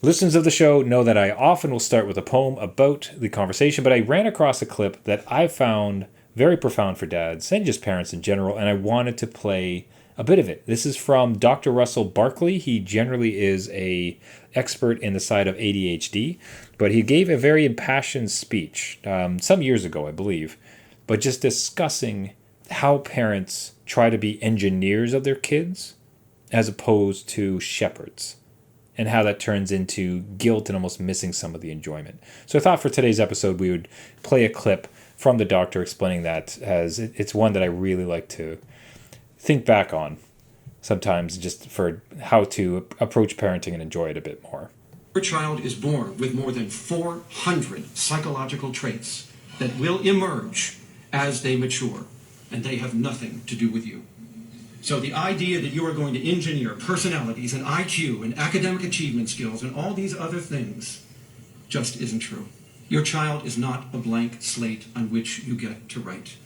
Listeners of the show know that I often will start with a poem about the conversation, but I ran across a clip that I found very profound for dads and just parents in general, and I wanted to play a bit of it. This is from Dr. Russell Barkley. He generally is a expert in the side of ADHD, but he gave a very impassioned speech some years ago, I believe, but just discussing how parents try to be engineers of their kids as opposed to shepherds, and how that turns into guilt and almost missing some of the enjoyment. So I thought for today's episode we would play a clip from the doctor explaining that, as it's one that I really like to think back on sometimes, just for how to approach parenting and enjoy it a bit more. Your child is born with more than 400 psychological traits that will emerge as they mature, and they have nothing to do with you. So the idea that you are going to engineer personalities and IQ and academic achievement skills and all these other things just isn't true. Your child is not a blank slate on which you get to write.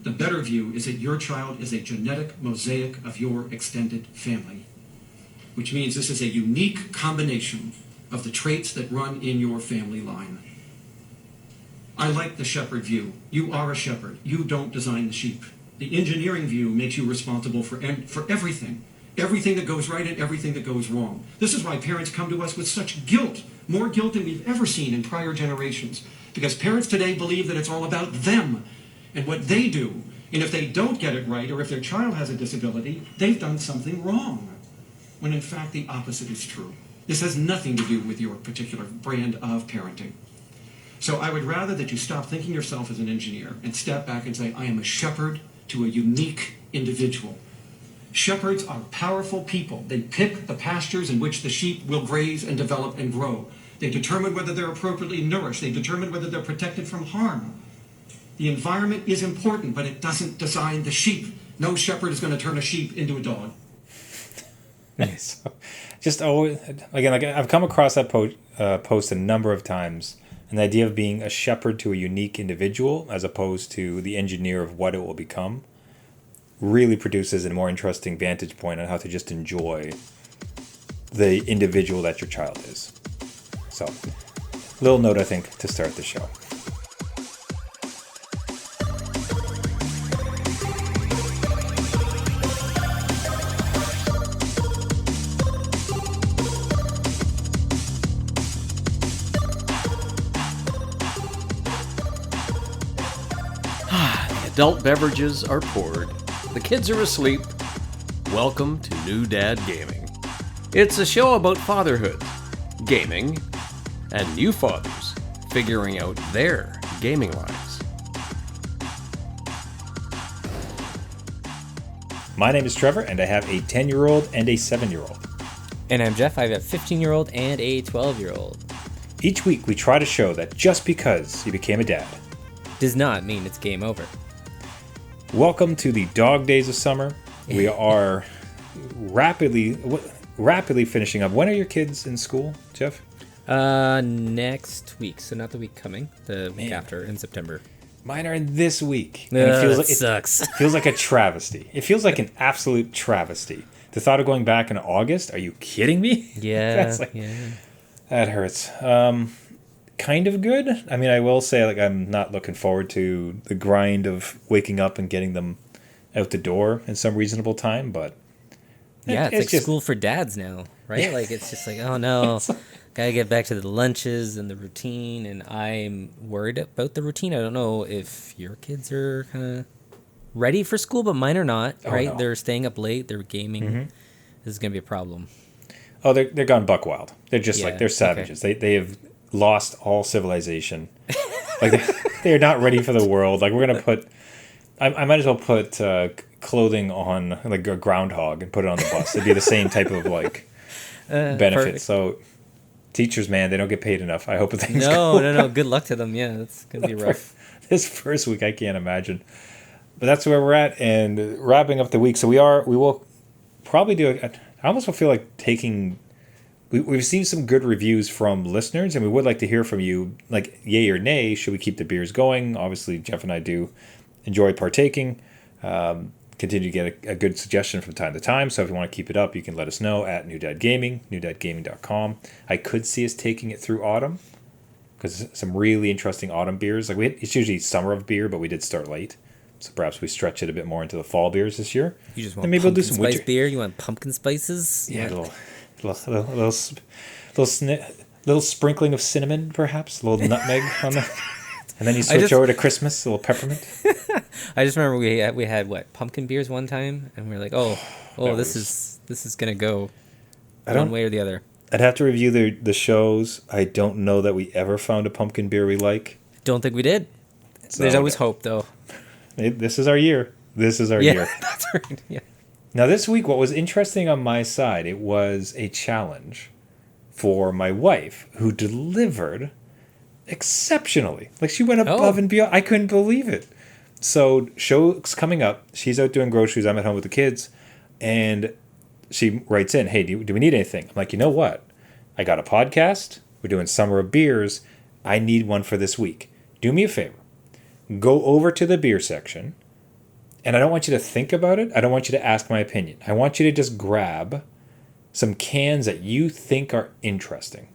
The better view is that your child is a genetic mosaic of your extended family, which means this is a unique combination of the traits that run in your family line. I like the shepherd view. You are a shepherd. You don't design the sheep. The engineering view makes you responsible for everything. Everything that goes right and everything that goes wrong. This is why parents come to us with such guilt, more guilt than we've ever seen in prior generations. Because parents today believe that it's all about them and what they do. And if they don't get it right, or if their child has a disability, they've done something wrong. When in fact the opposite is true. This has nothing to do with your particular brand of parenting. So I would rather that you stop thinking yourself as an engineer and step back and say, I am a shepherd to a unique individual. Shepherds are powerful people. They pick the pastures in which the sheep will graze and develop and grow. They determine whether they're appropriately nourished. They determine whether they're protected from harm. The environment is important, but it doesn't design the sheep. No shepherd is going to turn a sheep into a dog. Nice. Just always, again, like I've come across that post a number of times, and the idea of being a shepherd to a unique individual as opposed to the engineer of what it will become really produces a more interesting vantage point on how to just enjoy the individual that your child is. So, little note, I think, to start the show. Adult beverages are poured. The kids are asleep. Welcome to New Dad Gaming. It's a show about fatherhood, gaming, and new fathers figuring out their gaming lives. My name is Trevor, and I have a 10-year-old and a 7-year-old. And I'm Jeff. I have a 15-year-old and a 12-year-old. Each week, we try to show that just because you became a dad does not mean it's game over. Welcome to the dog days of summer. We are rapidly finishing up. When are your kids in school, Jeff? Next week. So not the week coming, the week after in September. Mine are in this week. And it sucks. It feels like a travesty. It feels like an absolute travesty. The thought of going back in August, are you kidding me? Yeah, That hurts. Kind of good. I mean, I will say, like, I'm not looking forward to the grind of waking up and getting them out the door in some reasonable time, but yeah, it's like just school for dads now, right? Yeah. Like, it's just like, oh no, gotta get back to the lunches and the routine, and I'm worried about the routine. I don't know if your kids are kind of ready for school, but mine are not, right? No. They're staying up late, they're gaming. Mm-hmm. This is gonna be a problem. Oh, they're gone buck wild. They're just like, they're savages. Okay. They have lost all civilization. Like, they're not ready for the world. Like, we're gonna put I might as well put clothing on like a groundhog and put it on the bus. It'd be the same type of like benefit. Perfect. So teachers, man, they don't get paid enough. I hope things No. Good luck to them. Yeah, it's gonna be rough. This first week, I can't imagine. But that's where we're at, and wrapping up the week. So we will probably do I almost feel like taking. We've received some good reviews from listeners, and we would like to hear from you, like, yay or nay, should we keep the beers going? Obviously, Jeff and I do enjoy partaking. Can continue to get a good suggestion from time to time. So if you want to keep it up, you can let us know at New Dad Gaming, newdadgaming.com. I could see us taking it through autumn because some really interesting autumn beers. It's usually summer of beer, but we did start late. So perhaps we stretch it a bit more into the fall beers this year. You just want maybe pumpkin spice beer? You want pumpkin spices? Yeah, little sprinkling of cinnamon, perhaps. A little nutmeg on that. And then you switch over to Christmas, a little peppermint. I just remember we had what, pumpkin beers one time, and we were like, this is gonna go one way or the other. I'd have to review the shows. I don't know that we ever found a pumpkin beer we like. Don't think we did. So, there's always hope, though. This is our year. This is our year. That's right. Yeah. Now this week, what was interesting on my side, it was a challenge for my wife, who delivered exceptionally. Like, she went above and beyond. I couldn't believe it. So show's coming up. She's out doing groceries. I'm at home with the kids, and she writes in, "Hey, do we need anything?" I'm like, you know what? I got a podcast. We're doing Summer of Beers. I need one for this week. Do me a favor. Go over to the beer section, and I don't want you to think about it. I don't want you to ask my opinion. I want you to just grab some cans that you think are interesting.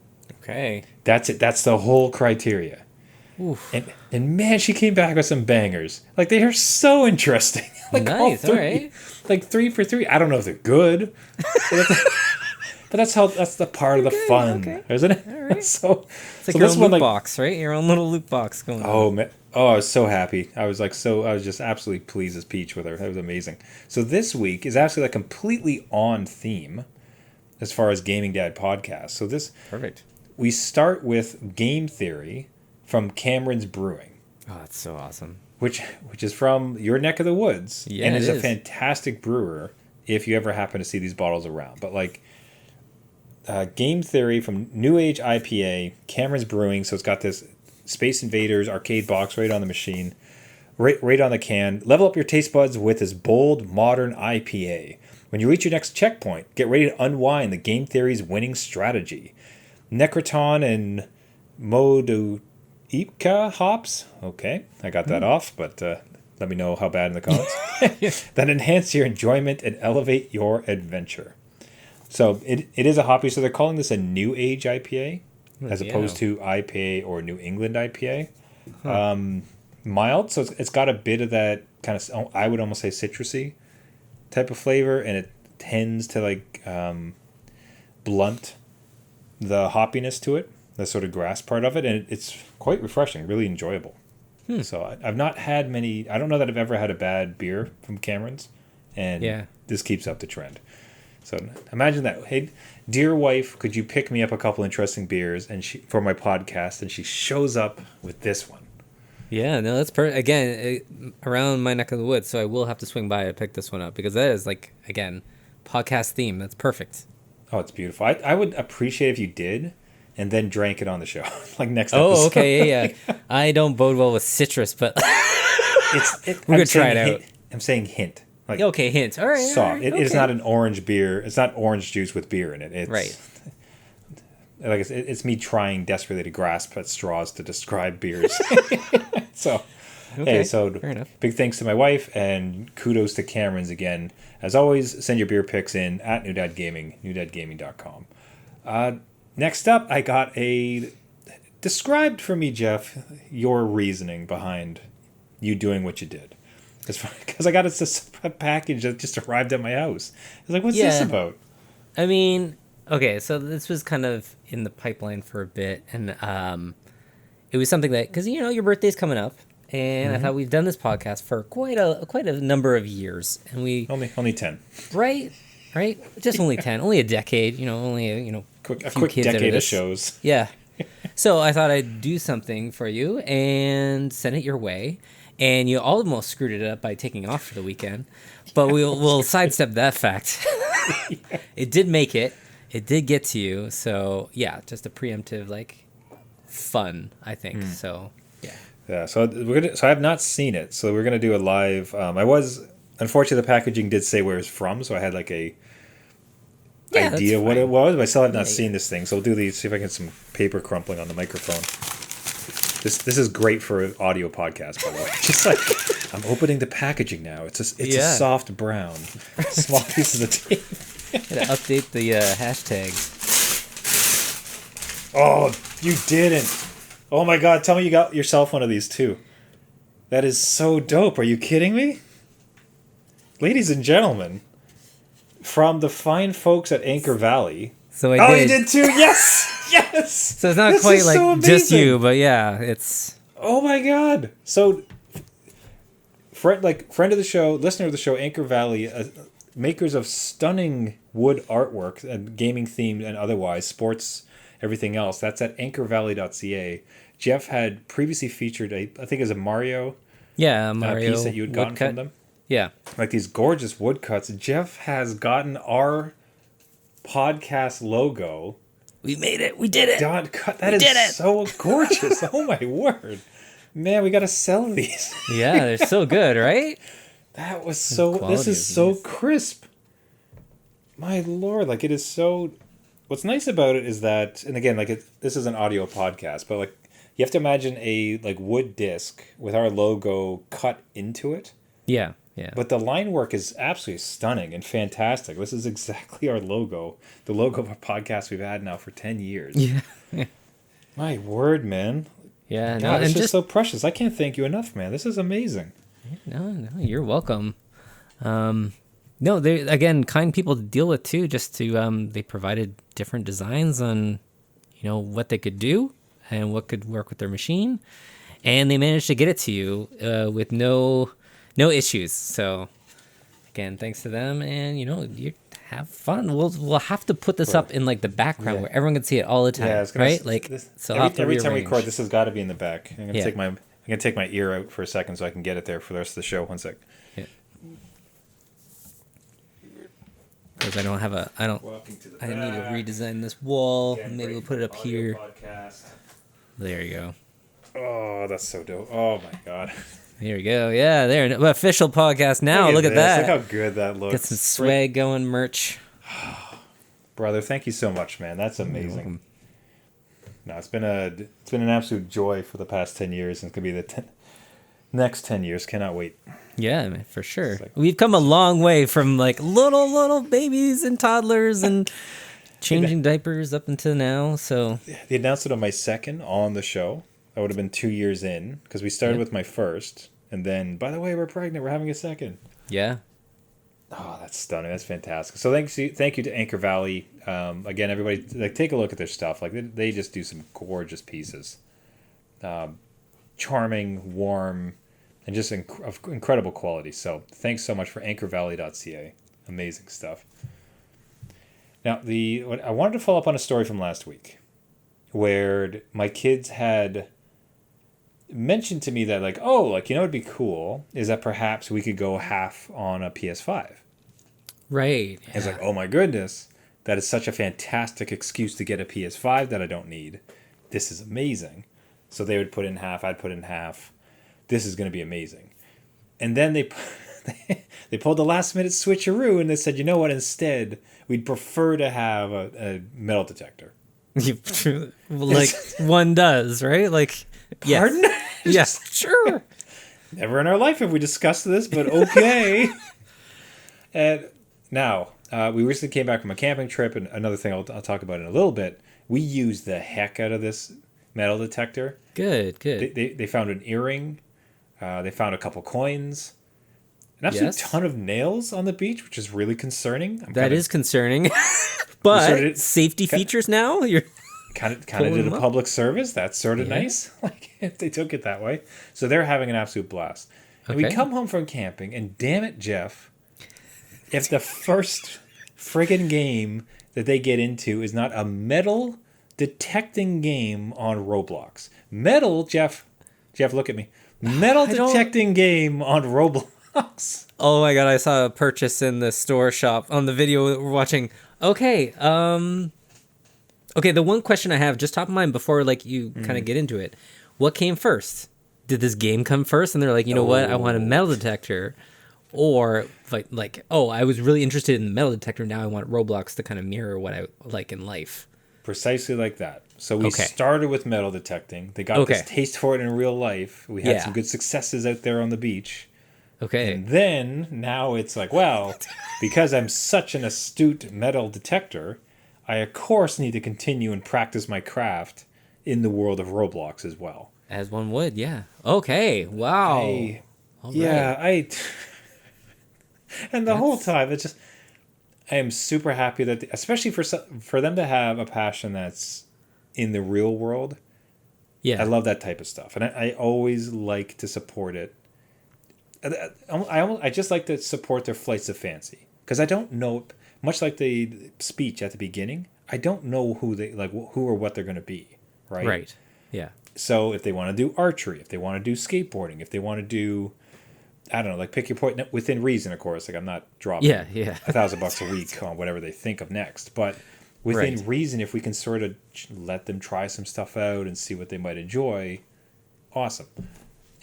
Okay. That's it. That's the whole criteria. Oof. And man, she came back with some bangers. Like, they are so interesting. Like, nice. All right. Like 3 for 3. I don't know if they're good, but that's the part of the fun, isn't it? All right. So it's like your own loot box, right? Your own little loot box going on. Oh man. Oh, I was so happy. I was just absolutely pleased as Peach with her. That was amazing. So this week is actually like completely on theme as far as Gaming Dad podcast. So perfect. We start with Game Theory from Cameron's Brewing. Oh, that's so awesome. Which is from your neck of the woods. Yeah, and is a fantastic brewer if you ever happen to see these bottles around. But like Game Theory from New Age IPA, Cameron's Brewing. So it's got this Space Invaders arcade box right on the machine, right on the can. Level up your taste buds with this bold, modern IPA. When you reach your next checkpoint, get ready to unwind the Game Theory's winning strategy. Necroton and Moduipka hops. Okay, I got that off, but let me know how bad in the comments. That enhance your enjoyment and elevate your adventure. So it is a hoppy, so they're calling this a New Age IPA as opposed to IPA or New England IPA. Huh. Mild, so it's got a bit of that kind of, I would almost say citrusy type of flavor, and it tends to like blunt the hoppiness to it, the sort of grass part of it, and it's quite refreshing, really enjoyable. So I've not had many, I don't know that I've ever had a bad beer from Cameron's, and this keeps up the trend. So imagine that. Hey, dear wife, could you pick me up a couple interesting beers for my podcast? And she shows up with this one. Yeah, no, that's perfect. Again, around my neck of the woods, so I will have to swing by and pick this one up because that is, like, again, podcast theme. That's perfect. Oh, it's beautiful. I would appreciate if you did and then drank it on the show, like next episode. Oh, okay, yeah. I don't bode well with citrus, but we're going to try it out. I'm saying hint. Like, okay, hint. All right. Soft. All right, it is not an orange beer. It's not orange juice with beer in it. It's, right. Like it's me trying desperately to grasp at straws to describe beers. So, okay, fair enough. Big thanks to my wife, and kudos to Cameron's again. As always, send your beer picks in at New Dad Gaming, newdadgaming.com. Next up, I got described for me, Jeff, your reasoning behind you doing what you did. Because I got a package that just arrived at my house. I was like, what's this about? I mean, okay, so this was kind of in the pipeline for a bit. And it was something that, because, your birthday's coming up. And I thought we've done this podcast for quite a number of years. And we... Only 10. Right? Just only 10. Only a decade. Only a quick decade of shows. Yeah. So I thought I'd do something for you and send it your way. And you almost screwed it up by taking off for the weekend, but we'll sidestep that fact. It did make it. It did get to you. So yeah, just a preemptive fun, I think. So yeah. Yeah. So I have not seen it. So we're gonna do a live. Unfortunately, the packaging did say where it's from, so I had idea what it was, but I still have not seen this thing. So we'll do these. See if I can get some paper crumpling on the microphone. This is great for an audio podcast, by the way. Just I'm opening the packaging now. It's a soft brown. Small pieces of tape. Gotta update the hashtags. Oh, you didn't. Oh my God, tell me you got yourself one of these too. That is so dope. Are you kidding me? Ladies and gentlemen, from the fine folks at Ankor Valley. So I did. You did too? Yes! Yes! So it's not quite like just you, but yeah, it's... Oh my God. So, friend of the show, listener of the show, Ankor Valley, makers of stunning wood artwork and gaming themed and otherwise, sports, everything else. That's at ankorvalley.ca. Jeff had previously featured I think it was a Mario piece that you had gotten from them. Yeah. Like these gorgeous woodcuts. Jeff has gotten our podcast logo. We made it. We did it. That is so gorgeous. Oh my word. Man, we got to sell these. Yeah, they're so good, right? That was this is so crisp. My Lord, like it is so... What's nice about it is that, and again, like this is an audio podcast, but like you have to imagine a like wood disc with our logo cut into it. Yeah, yeah. But the line work is absolutely stunning and fantastic. This is exactly our logo, the logo of our podcast we've had now for 10 years. Yeah. My word, man. Yeah, God, it's just so precious. I can't thank you enough, man. This is amazing. No, you're welcome. No, they again kind people to deal with too. Just to they provided different designs on, what they could do and what could work with their machine, and they managed to get it to you with no issues. So again, thanks to them, and you have fun. We'll have to put this up in like the background where everyone can see it all the time. Yeah, right? Every time we record, this has got to be in the back. I'm gonna take my ear out for a second so I can get it there for the rest of the show. 1 sec. Yeah. Because I need to redesign this wall. Again, maybe we'll put it up here. Podcast. There you go. Oh, that's so dope. Oh my God. There you go. Yeah, there. Official podcast now. Look at that. Look how good that looks. Get some swag going, merch. Brother, thank you so much, man. That's amazing. No, it's been an absolute joy for the past 10 years, and it's gonna be the next 10 years. Cannot wait. Yeah, man, for sure. We've come a long way from like little babies and toddlers and changing diapers up until now. So the announcement of my second on the show, I would have been 2 years in, because we started with my first, and then, by the way, we're pregnant. We're having a second. Yeah. Oh, that's stunning. That's fantastic. So thank you to Ankor Valley. Again, everybody, like, take a look at their stuff. Like they just do some gorgeous pieces, charming, warm, and just of incredible quality. So thanks so much for ankorvalley.ca. Amazing stuff. Now, I wanted to follow up on a story from last week, where my kids had mentioned to me that it'd be cool is that perhaps we could go half on a PS5. Right. Yeah. It's like, oh my goodness, that is such a fantastic excuse to get a PS5 that I don't need. This is amazing. So they would put in half, I'd put in half. This is going to be amazing. And then they pulled the last minute switcheroo and they said, you know what, instead, we'd prefer to have a metal detector. Like one does, right? Like, pardon? Yes, sure. Never in our life have we discussed this, but okay. And now, we recently came back from a camping trip, and another thing I'll talk about in a little bit. We used the heck out of this metal detector. Good. They found an earring. They found a couple coins. An absolute ton of nails on the beach, which is really concerning. That is concerning. But safety features now? You're kind of did a public service. That's sort of nice. Like, if they took it that way. So they're having an absolute blast. And we come home from camping, and damn it, Jeff, if the first friggin' game that they get into is not a metal detecting game on Roblox. Jeff, look at me. Metal detecting game on Roblox. Oh my God, I saw a purchase in the store shop on the video that we're watching. Okay, the one question I have, just top of mind before you kind of get into it. What came first? Did this game come first? And they're like, you know what? I want a metal detector. Or I was really interested in the metal detector. Now I want Roblox to kind of mirror what I like in life. Precisely like that. So we started with metal detecting. They got this taste for it in real life. We had some good successes out there on the beach. Okay. And then now it's like, well, because I'm such an astute metal detector, I of course need to continue and practice my craft in the world of Roblox as well. As one would, yeah. Okay. Wow. All Yeah, right. and the whole time it's just I am super happy that especially for them to have a passion that's in the real world. Yeah. I love that type of stuff, and I always like to support it. I just like to support their flights of fancy because I don't know, much like the speech at the beginning, I don't know who or what they're going to be, right? Right. Yeah. So if they want to do archery, if they want to do skateboarding, if they want to do, I don't know, like pick your point within reason, of course. Like I'm not dropping $1,000 a week on whatever they think of next, but within reason, if we can sort of let them try some stuff out and see what they might enjoy, awesome.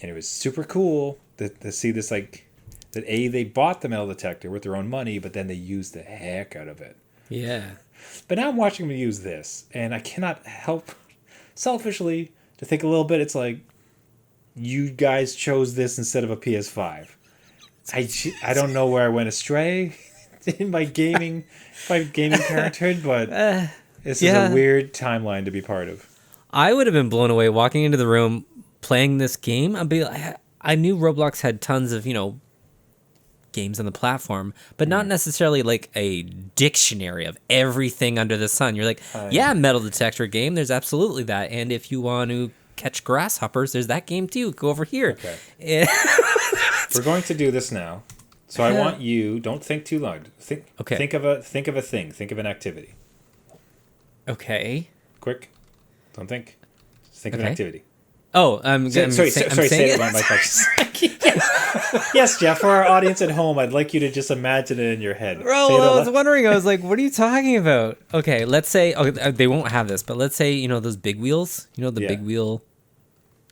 And it was super cool to see this, like, that they bought the metal detector with their own money, but then they used the heck out of it. Yeah. But now I'm watching them use this, and I cannot help selfishly to think a little bit. It's like, you guys chose this instead of a PS5. I don't know where I went astray in my gaming parenthood, but this is a weird timeline to be part of. I would have been blown away walking into the room playing this game. I knew Roblox had tons of, games on the platform, but not necessarily like a dictionary of everything under the sun. You're like, metal detector game, there's absolutely that. And if you want to catch grasshoppers, there's that game too. Go over here. Okay. We're going to do this now. So I want you, don't think too long. Think of a thing. Think of an activity. Okay. Quick. Don't think. Just think of an activity. Oh, sorry, say it on my Yes, Jeff, for our audience at home, I'd like you to just imagine it in your head. Bro, I was wondering, I was like, what are you talking about? Okay, let's say, they won't have this, but let's say, those big wheels, big wheel.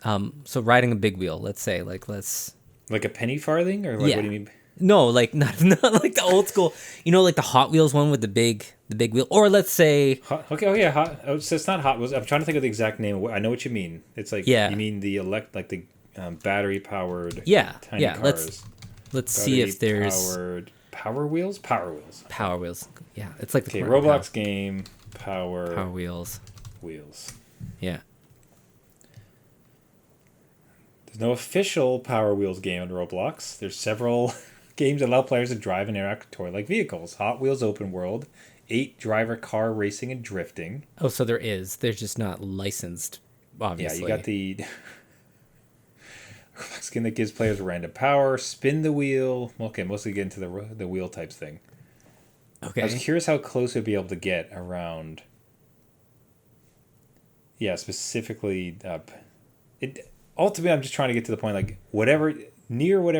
So riding a big wheel, let's say, like a penny farthing? Or what do you mean? No, like not like the old school, like the Hot Wheels one with the big wheel, or let's say. So it's not Hot Wheels. I'm trying to think of the exact name. I know what you mean. It's like you mean the battery powered. Tiny cars. Let's see if there's Power Wheels. Power Wheels. Yeah, it's like the Roblox game Power Wheels. Yeah. There's no official Power Wheels game on Roblox. There's several games that allow players to drive and interact with toy-like vehicles. Hot Wheels Open World, 8-driver car racing and drifting. Oh, so there is. They're just not licensed, obviously. Yeah, you got the skin that gives players random power, spin the wheel. Okay, mostly get into the wheel types thing. Okay. I was curious how close we'd be able to get around. Yeah, specifically. Ultimately, I'm just trying to get to the point, like, whatever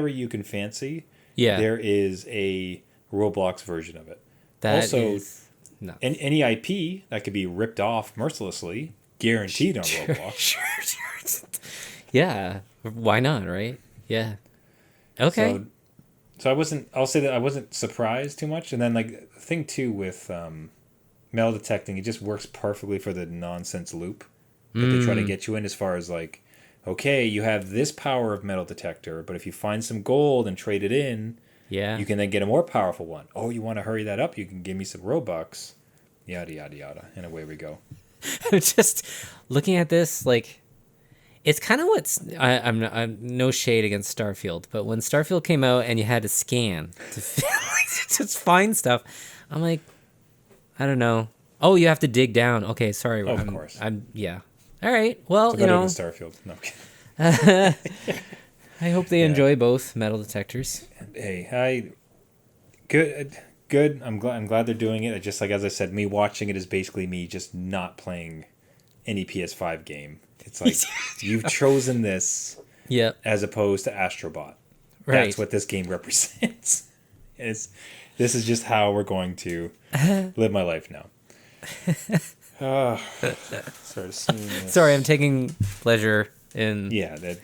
you can fancy, there is a Roblox version of it. That also, is nuts. Any IP that could be ripped off mercilessly, guaranteed on Roblox. Sure. Yeah, why not, right? Yeah. Okay. So I'll say that I wasn't surprised too much. And then, like, the thing, too, with metal detecting, it just works perfectly for the nonsense loop that they try to get you in, as far as, like, okay, you have this power of metal detector, but if you find some gold and trade it in, you can then get a more powerful one. Oh, you want to hurry that up? You can give me some Robux. Yada, yada, yada. And away we go. Just looking at this, like, it's kind of I'm no shade against Starfield, but when Starfield came out and you had to scan to just find stuff, I'm like, I don't know. Oh, you have to dig down. Okay, sorry. Of course. All right. Well, so better than Starfield. No, I'm kidding. I hope they enjoy both metal detectors. Hey, good. I'm glad they're doing it. Just like, as I said, me watching it is basically me just not playing any PS5 game. It's like you've chosen this, as opposed to Astrobot. Right. That's what this game represents. This is just how we're going to live my life now. Sorry, I'm taking pleasure in. Yeah, that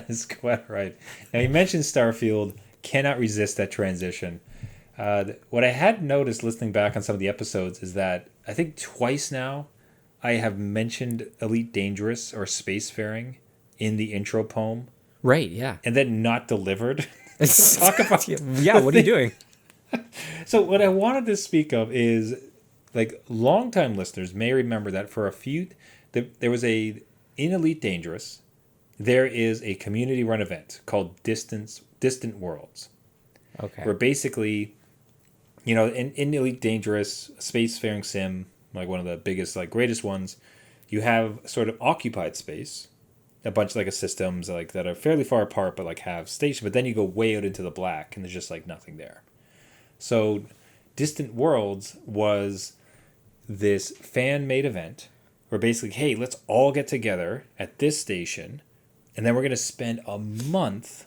is quite right. Now, you mentioned Starfield. Cannot resist that transition. What I had noticed listening back on some of the episodes is that I think twice now I have mentioned Elite Dangerous or Spacefaring in the intro poem Right, yeah. and then not delivered. Talk about yeah, what are you doing? So what I wanted to speak of is, like, longtime listeners may remember that for a few, there was in Elite Dangerous, there is a community-run event called Distant Worlds, Okay. where basically, in Elite Dangerous, spacefaring sim, like one of the biggest, like greatest ones, you have sort of occupied space, a bunch like of systems like that are fairly far apart, but like have station. But then you go way out into the black, and there's just like nothing there. So, Distant Worlds was this fan-made event where basically, hey, let's all get together at this station, and then we're gonna spend a month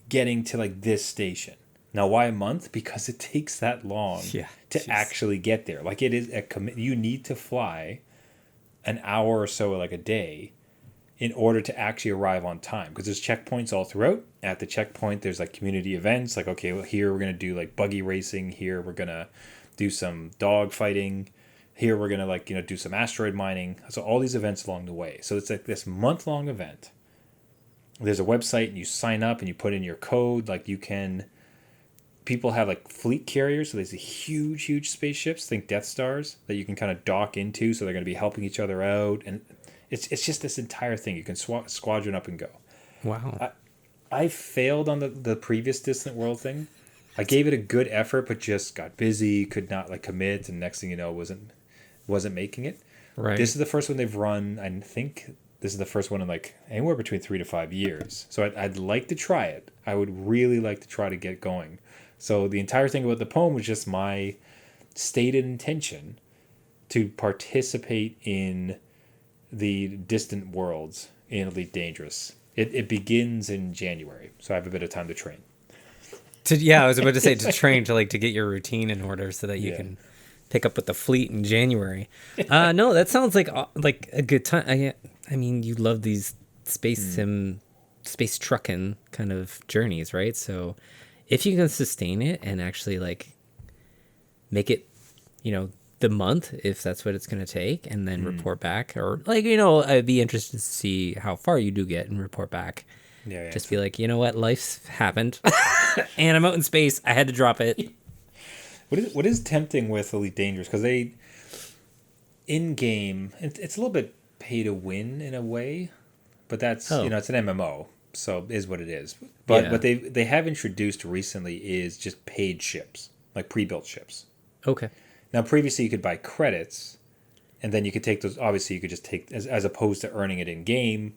getting to like this station. Now, why a month? Because it takes that long to actually get there. Like, it is you need to fly an hour or so, like a day, in order to actually arrive on time. Because there's checkpoints all throughout. At the checkpoint, there's like community events. Like, okay, well, here we're going to do like buggy racing. Here we're going to do some dog fighting. Here we're going to do some asteroid mining. So all these events along the way. So it's like this month-long event. There's a website, and you sign up and you put in your code. Like, people have like fleet carriers, so there's huge spaceships, think Death Stars, that you can kind of dock into, so they're going to be helping each other out, and it's just this entire thing. You can squadron up and go. Wow. I failed on the previous Distant World thing. I gave it a good effort, but just got busy, could not like commit, and next thing you know, wasn't making it. Right. This is the first one they've run. I think this is the first one in like anywhere between 3 to 5 years. So I'd like to try it. I would really like to try to get going. So the entire thing about the poem was just my stated intention to participate in the Distant Worlds in Elite Dangerous. It begins in January, so I have a bit of time to train. I was about to say to train to get your routine in order so that you can pick up with the fleet in January. No, that sounds like a good time. I mean, you love these space trucking kind of journeys, right? So if you can sustain it and actually make it, the month, if that's what it's going to take, and then report back, or I'd be interested to see how far you do get and report back. Yeah. Just be like, you know what, life's happened, and I'm out in space. I had to drop it. What is tempting with Elite Dangerous, because they in game, it's a little bit pay to win in a way, but that's it's an MMO. So is what it is. But what they have introduced recently is just paid ships, like pre-built ships. Okay. Now, previously you could buy credits, and then you could take those. Obviously, you could just take, as opposed to earning it in game,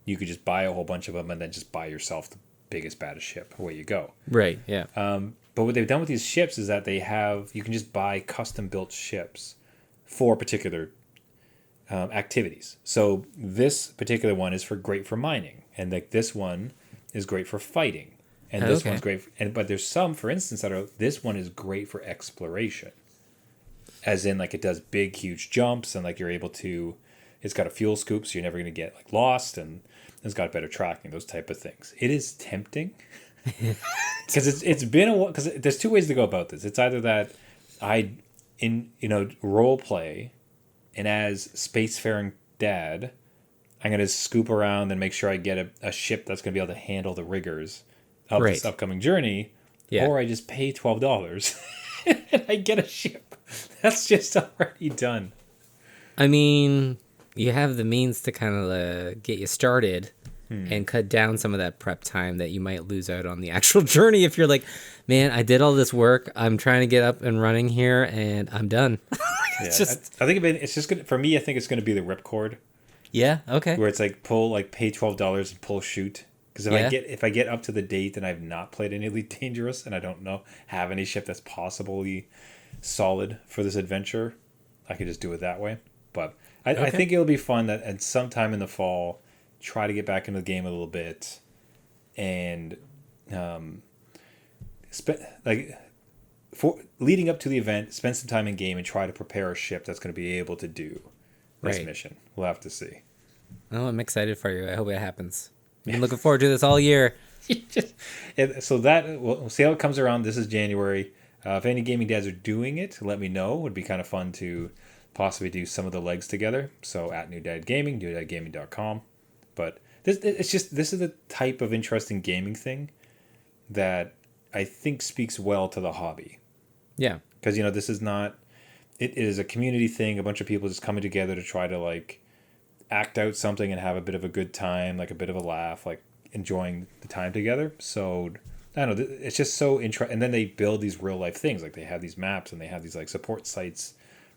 you could just buy a whole bunch of them and then just buy yourself the biggest, baddest ship. Away you go. Right. Yeah. But what they've done with these ships is that you can just buy custom built ships for particular activities. So this particular one is great for mining, and like this one is great for fighting, and this one's great. But there's some, for instance, this one is great for exploration, as in like it does big, huge jumps, and like you're able to. It's got a fuel scoop, so you're never going to get like lost, and it's got better tracking, those type of things. It is tempting because it's been a while. Because there's two ways to go about this. It's either that role play, and as spacefaring dad, I'm going to scoop around and make sure I get a ship that's going to be able to handle the rigors of this upcoming journey, or I just pay $12 and I get a ship. That's just already done. I mean, you have the means to kind of get you started and cut down some of that prep time that you might lose out on the actual journey if you're like, man, I did all this work. I'm trying to get up and running here, and I'm done. I think it's just gonna, for me. I think it's going to be the ripcord. Yeah. Okay. Where it's like pay $12 and pull shoot. Because if I get up to the date and I've not played any Elite Dangerous and I don't have any ship that's possibly solid for this adventure, I could just do it that way. But I think it'll be fun that at sometime in the fall, try to get back into the game a little bit, and for leading up to the event, spend some time in game and try to prepare a ship that's going to be able to do this mission. We'll have to see. Oh, I'm excited for you. I hope it happens. I'm looking forward to this all year. So we'll see how it comes around. This is January. If any gaming dads are doing it, let me know. It would be kind of fun to possibly do some of the legs together. So at New Dad Gaming, newdadgaming.com. But This is the type of interesting gaming thing that I think speaks well to the hobby. Yeah. Because, this is not, it is a community thing, a bunch of people just coming together to try to, like, act out something and have a bit of a good time, like a bit of a laugh, like enjoying the time together. So, I don't know, it's just so interesting. And then they build these real life things. Like, they have these maps and they have these, like, support sites.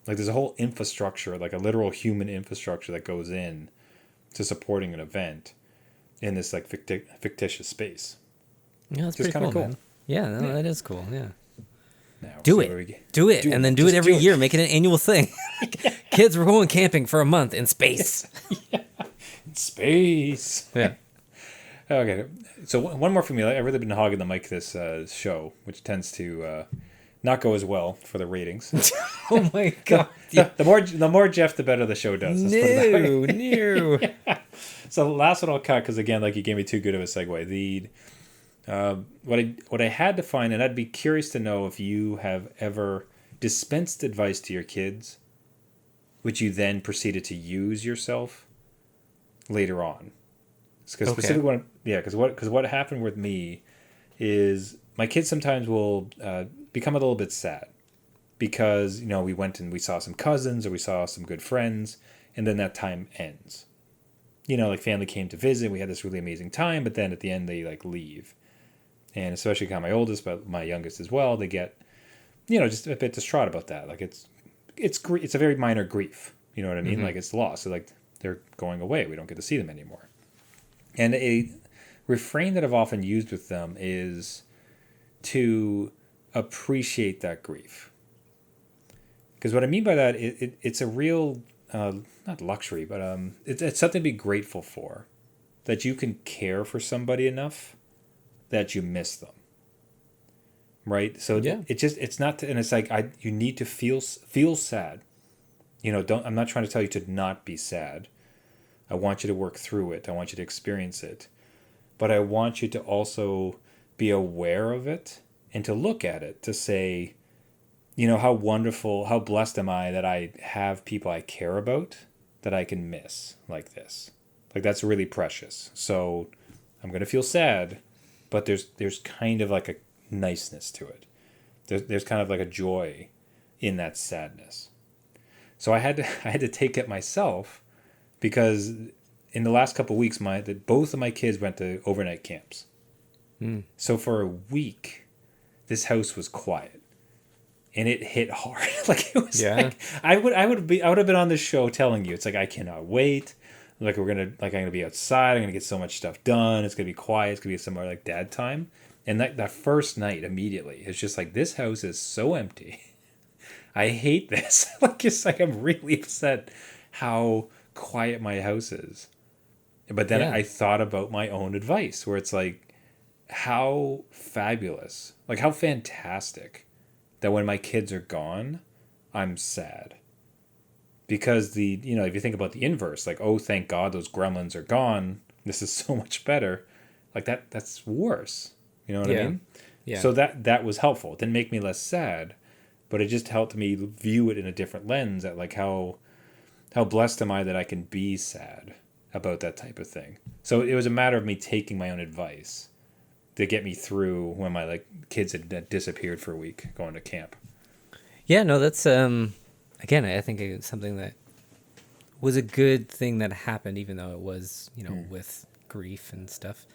Like, there's a whole infrastructure, like a literal human infrastructure that goes in to supporting an event in this, like, fictitious space. Yeah, that's pretty cool, man. Yeah, no, that is cool, yeah. Now, do it, and then do it every year. Make it an annual thing. Kids, we're going camping for a month in space. Yeah. In space. Yeah. Okay, so one more from me. I've really been hogging the mic this show, which tends to not go as well for the ratings. Oh my god! The more Jeff, the better the show does. No. Yeah. So the last one I'll cut because again, like you gave me too good of a segue. What I had to find, and I'd be curious to know if you have ever dispensed advice to your kids, which you then proceeded to use yourself later on. Because specifically, because what happened with me is my kids sometimes will become a little bit sad because we went and we saw some cousins or we saw some good friends, and then that time ends. Like family came to visit, we had this really amazing time, but then at the end they like leave. And especially kind of my oldest, but my youngest as well, they get, just a bit distraught about that. Like it's a very minor grief. You know what I mean? Mm-hmm. Like it's lost. So like they're going away. We don't get to see them anymore. And a refrain that I've often used with them is to appreciate that grief. Because what I mean by that, it's a real, not luxury, but it's something to be grateful for. That you can care for somebody enough that you miss them. Right? So it's not, and it's like, you need to feel sad. I'm not trying to tell you to not be sad. I want you to work through it. I want you to experience it. But I want you to also be aware of it and to look at it to say, how wonderful, how blessed am I that I have people I care about that I can miss like this. Like that's really precious. So I'm going to feel sad, but there's kind of like a niceness to it. There's kind of like a joy in that sadness. So I had to take it myself. Because in the last couple of weeks, both of my kids went to overnight camps. So for a week, this house was quiet, and it hit hard. Like it was like I would have been on this show telling you it's like I cannot wait. Like I'm gonna be outside. I'm gonna get so much stuff done. It's gonna be quiet. It's gonna be somewhere like dad time. And that first night immediately, it's just like this house is so empty. I hate this. I'm really upset how quiet my house is. But then I thought about my own advice where it's like how fabulous, like how fantastic that when my kids are gone, I'm sad. Because if you think about the inverse, like, oh, thank God those gremlins are gone. This is so much better. Like that's worse. You know what I mean? Yeah. So that was helpful. It didn't make me less sad, but it just helped me view it in a different lens at like how blessed am I that I can be sad about that type of thing. So it was a matter of me taking my own advice to get me through when my kids had disappeared for a week going to camp. Yeah, no, that's again, I think it's something that was a good thing that happened, even though it was with grief and stuff.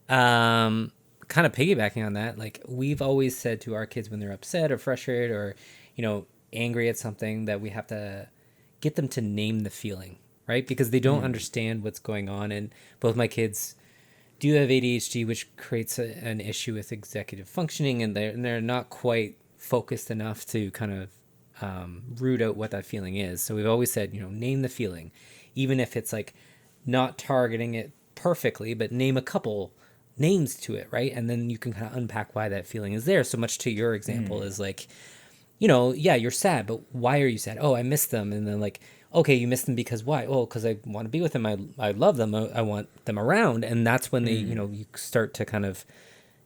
Kind of piggybacking on that, like we've always said to our kids when they're upset or frustrated or angry at something that we have to get them to name the feeling, right? Because they don't understand what's going on. And both my kids do have ADHD, which creates an issue with executive functioning, and they're not quite focused enough to kind of root out what that feeling is. So we've always said, name the feeling, even if it's like not targeting it perfectly, but name a couple names to it, right? And then you can kind of unpack why that feeling is there. So much to your example is like, you're sad, but why are you sad? Oh, I miss them. And then like, okay, you miss them because why? Oh, because I want to be with them. I love them. I want them around. And that's when they, you start to kind of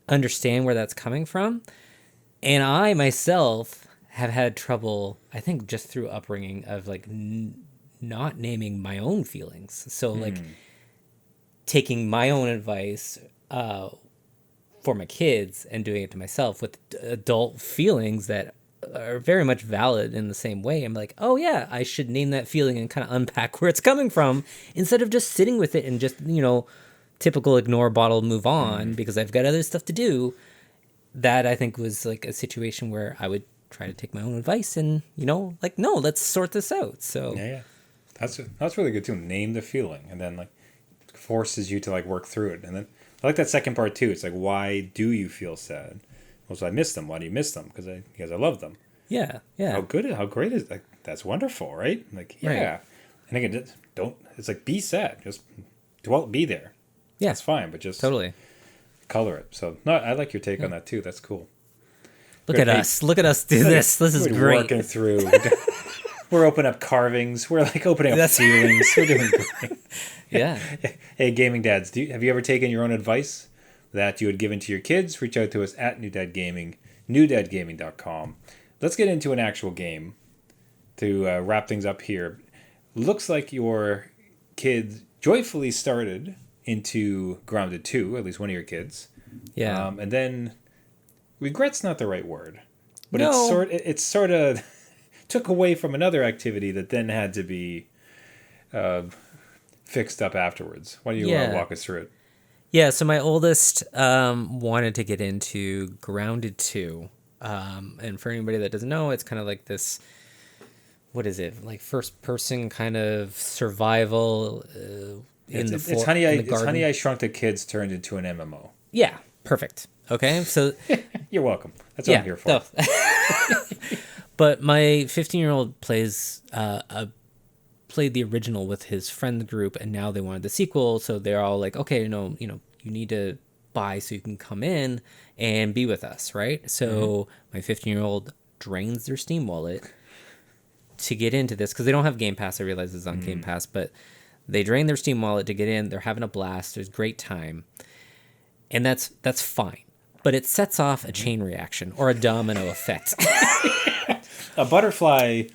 understand where that's coming from. And I myself have had trouble, I think just through upbringing of like not naming my own feelings. So like taking my own advice for my kids and doing it to myself with adult feelings that are very much valid in the same way. I'm like, oh yeah, I should name that feeling and kind of unpack where it's coming from instead of just sitting with it and just, typical ignore, bottle, move on because I've got other stuff to do. That I think was like a situation where I would try to take my own advice and, no, let's sort this out. So yeah. That's really good too. Name the feeling and then like forces you to like work through it. And then I like that second part too. It's like, why do you feel sad? Well, so I miss them. Why do you miss them? Because I love them. Yeah. How great is like that's wonderful, right? Like yeah. Right. And again, it's like be sad. Just be there. Yeah, it's fine, but just totally color it. So no, I like your take on that too. That's cool. Look at us do this. This is great. Working through. We're opening up carvings. We're like opening up feelings. We're doing great. Yeah. Hey, gaming dads, have you ever taken your own advice that you had given to your kids? Reach out to us at New Dad Gaming, newdadgaming.com. Let's get into an actual game to wrap things up here. Looks like your kids joyfully started into Grounded 2, at least one of your kids. Yeah. And then regret's not the right word, but no. it's sort of took away from another activity that then had to be fixed up afterwards. Why don't you walk us through it? Yeah, so my oldest wanted to get into Grounded 2. And for anybody that doesn't know, it's kind of like this, what is it? Like first person kind of survival it's Honey, I Shrunk the Kids turned into an MMO. Yeah, perfect. Okay, so... You're welcome. That's what I'm here for. No. But my 15-year-old played the original with his friend group, and now they wanted the sequel, so they're all like, okay, you need to buy so you can come in and be with us, right? So my 15-year-old drains their Steam wallet to get into this, because they don't have Game Pass. I realize it's on Game Pass, but they drain their Steam wallet to get in. They're having a blast. There's great time. And that's fine. But it sets off a chain reaction or a domino effect. A butterfly,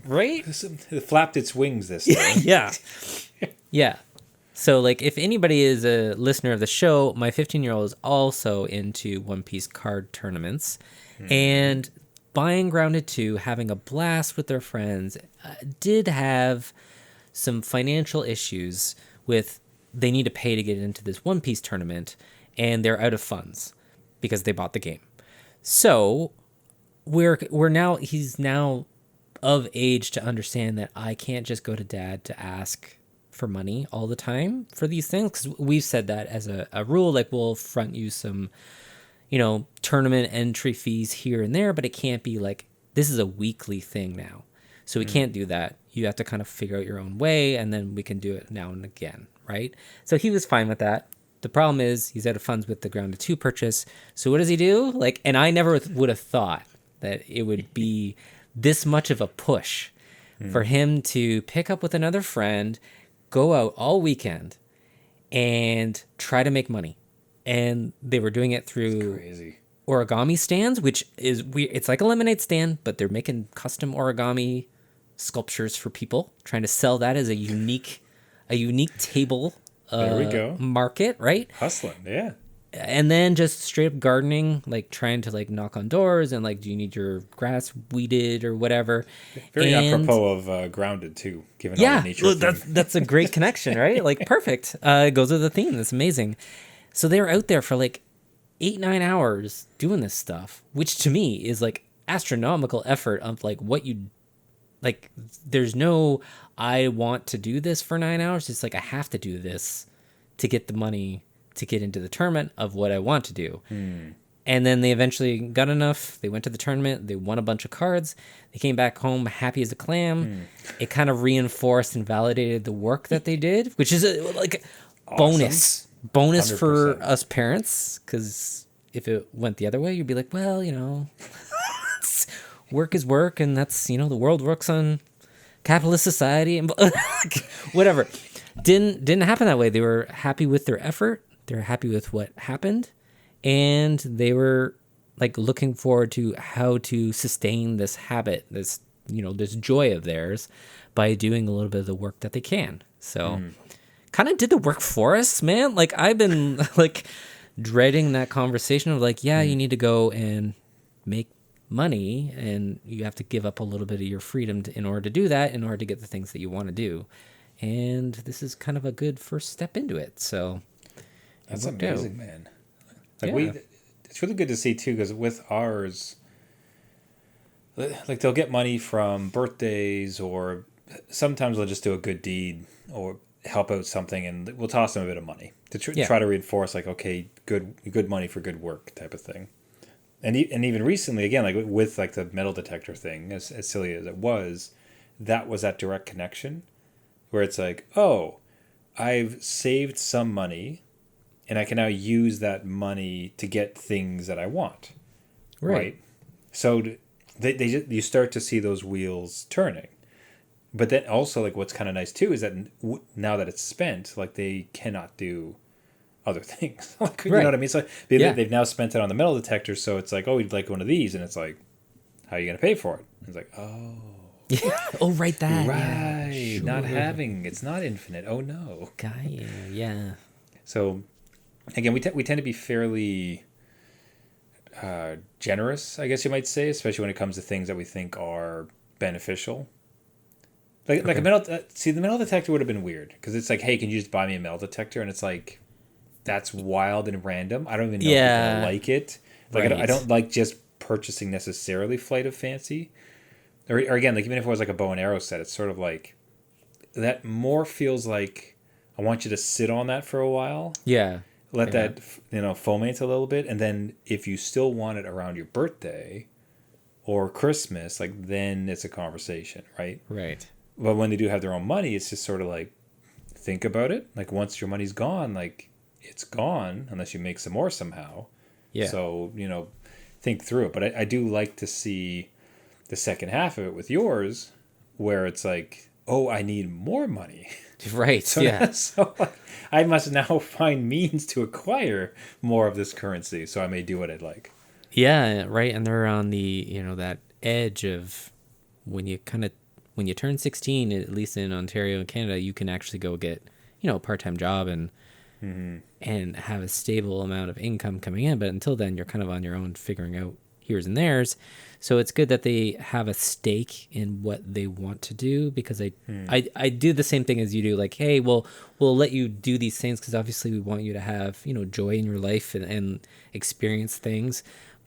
right? Flapped its wings this day. Yeah. Yeah. So, like, if anybody is a listener of the show, my 15-year-old is also into One Piece card tournaments. And buying Grounded 2, having a blast with their friends, did have some financial issues with they need to pay to get into this One Piece tournament, and they're out of funds because they bought the game. So he's now of age to understand that I can't just go to dad to ask for money all the time for these things, because we've said that as a rule, like we'll front you some, tournament entry fees here and there, but it can't be like, this is a weekly thing now. So we can't do that. You have to kind of figure out your own way, and then we can do it now and again, right? So he was fine with that. The problem is he's out of funds with the Grounded 2 purchase. So what does he do? And I never would have thought that it would be this much of a push for him to pick up with another friend, go out all weekend, and try to make money. And they were doing it through origami stands, which is weird. It's like a lemonade stand, but they're making custom origami sculptures for people, trying to sell that as a unique table there we go. Market, right? Hustling, yeah. And then just straight up gardening, like trying to like knock on doors and like, do you need your grass weeded or whatever? Very apropos of Grounded too, given all the nature. Yeah, that's a great connection, right? Like perfect. It goes with the theme. That's amazing. So they were out there for like 8-9 hours doing this stuff, which to me is like astronomical effort of like what you like. There's no I want to do this for 9 hours. It's like I have to do this to get the money to get into the tournament of what I want to do. And then they eventually got enough. They went to the tournament. They won a bunch of cards. They came back home happy as a clam. It kind of reinforced and validated the work that they did, which is like awesome. Bonus 100%. For us parents, because if it went the other way, you'd be like, well, work is work, and that's, the world works on capitalist society and whatever. Didn't happen that way. They were happy with their effort. They were happy with what happened, and they were like looking forward to how to sustain this habit, this joy of theirs by doing a little bit of the work that they can. So kind of did the work for us, man. Like I've been like dreading that conversation of like, yeah, you need to go and make money and you have to give up a little bit of your freedom in order to do that, in order to get the things that you want to do. And this is kind of a good first step into it. So that's amazing, man. Like it's really good to see too, because with ours, like they'll get money from birthdays, or sometimes they'll just do a good deed or help out something, and we'll toss them a bit of money to try to reinforce, like, okay, good money for good work type of thing. And even recently, again, like with like the metal detector thing, as silly as it was, that was that direct connection where it's like, oh, I've saved some money and I can now use that money to get things that I want. Right. So you start to see those wheels turning. But then also, like, what's kind of nice too is that now that it's spent, like, they cannot do other things. Like, you know what I mean? So they've now spent it on the metal detector, so it's like, oh, we'd like one of these, and it's like, how are you going to pay for it? And it's like, oh. Oh, right, that. Right. Yeah, sure. Not having, it's not infinite. Oh, no. Yeah. So, again, we tend to be fairly generous, I guess you might say, especially when it comes to things that we think are beneficial. Like a metal. The metal detector would have been weird because it's like, hey, can you just buy me a metal detector? And it's like, that's wild and random. I don't even know if I'm gonna like it. Like, I don't like just purchasing necessarily Flight of Fancy, or again, like even if it was like a bow and arrow set, it's sort of like that more feels like I want you to sit on that for a while. Yeah. Let that foment a little bit, and then if you still want it around your birthday or Christmas, like then it's a conversation, right? Right. But when they do have their own money, it's just sort of like, think about it. Like, once your money's gone, like, it's gone unless you make some more somehow. Yeah. So, think through it. But I do like to see the second half of it with yours, where it's like, oh, I need more money. Right. So like, I must now find means to acquire more of this currency, so I may do what I'd like. Yeah, right. And they're on the, that edge of when you turn 16, at least in Ontario and Canada, you can actually go get, a part-time job and have a stable amount of income coming in. But until then, you're kind of on your own figuring out here's and there's. So it's good that they have a stake in what they want to do, because I do the same thing as you do. Like, hey, we'll let you do these things because obviously we want you to have, joy in your life and experience things.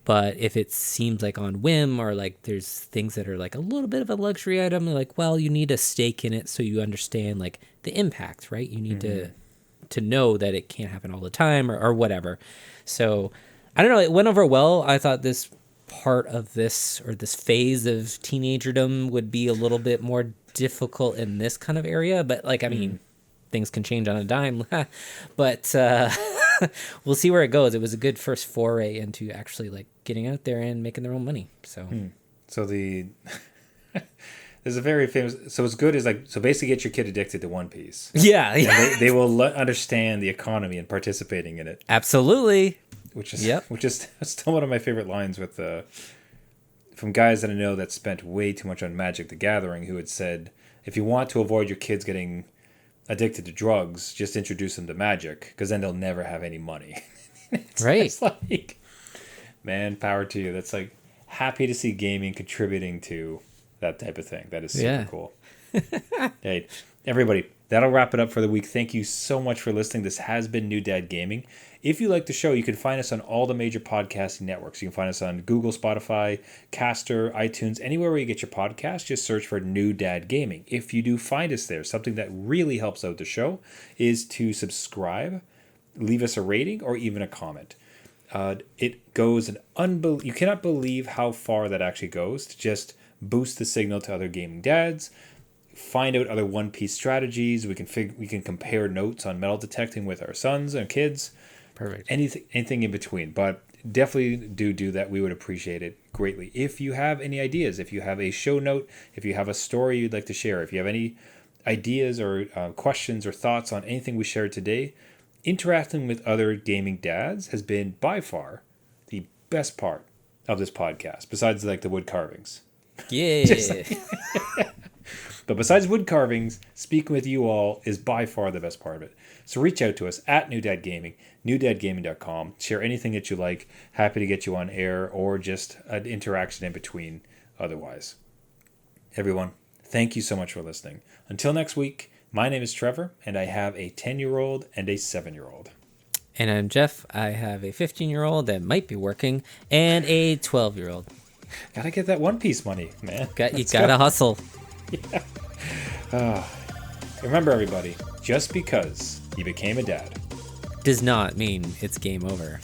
But if it seems like on whim, or like there's things that are like a little bit of a luxury item, like, well, you need a stake in it so you understand like the impact, right? You need to know that it can't happen all the time or whatever. So I don't know, it went over well. I thought this part of this, or this phase of teenagerdom, would be a little bit more difficult in this kind of area. But like, I mean, things can change on a dime. But we'll see where it goes. It was a good first foray into actually like getting out there and making their own money. So, so there's a very famous. So what's good is like, so basically get your kid addicted to One Piece. Yeah. And they will understand the economy and participating in it. Absolutely. Which is still one of my favorite lines with from guys that I know that spent way too much on Magic the Gathering, who had said, if you want to avoid your kids getting addicted to drugs, just introduce them to Magic, because then they'll never have any money. It's like, man, power to you. That's like, happy to see gaming contributing to that type of thing. That is super cool. Hey, everybody, that'll wrap it up for the week. Thank you so much for listening. This has been New Dad Gaming. If you like the show, you can find us on all the major podcasting networks. You can find us on Google, Spotify, Caster, iTunes, anywhere where you get your podcast. Just search for New Dad Gaming. If you do find us there, something that really helps out the show is to subscribe, leave us a rating, or even a comment. It goes you cannot believe how far that actually goes to just boost the signal to other gaming dads, find out other One Piece strategies. We can compare notes on metal detecting with our sons and kids. Perfect. Anything in between, but definitely do that. We would appreciate it greatly. If you have any ideas, if you have a show note, if you have a story you'd like to share, if you have any ideas or questions or thoughts on anything we shared today, interacting with other gaming dads has been by far the best part of this podcast, besides like the wood carvings. Yeah. But besides wood carvings, speaking with you all is by far the best part of it. So reach out to us at New Dad Gaming, newdadgaming.com. Share anything that you like. Happy to get you on air or just an interaction in between otherwise. Everyone, thank you so much for listening. Until next week, my name is Trevor, and I have a 10-year-old and a 7-year-old. And I'm Jeff. I have a 15-year-old that might be working and a 12-year-old. Gotta get that One Piece money, man. You gotta hustle. Yeah. Remember, everybody, just because you became a dad does not mean it's game over.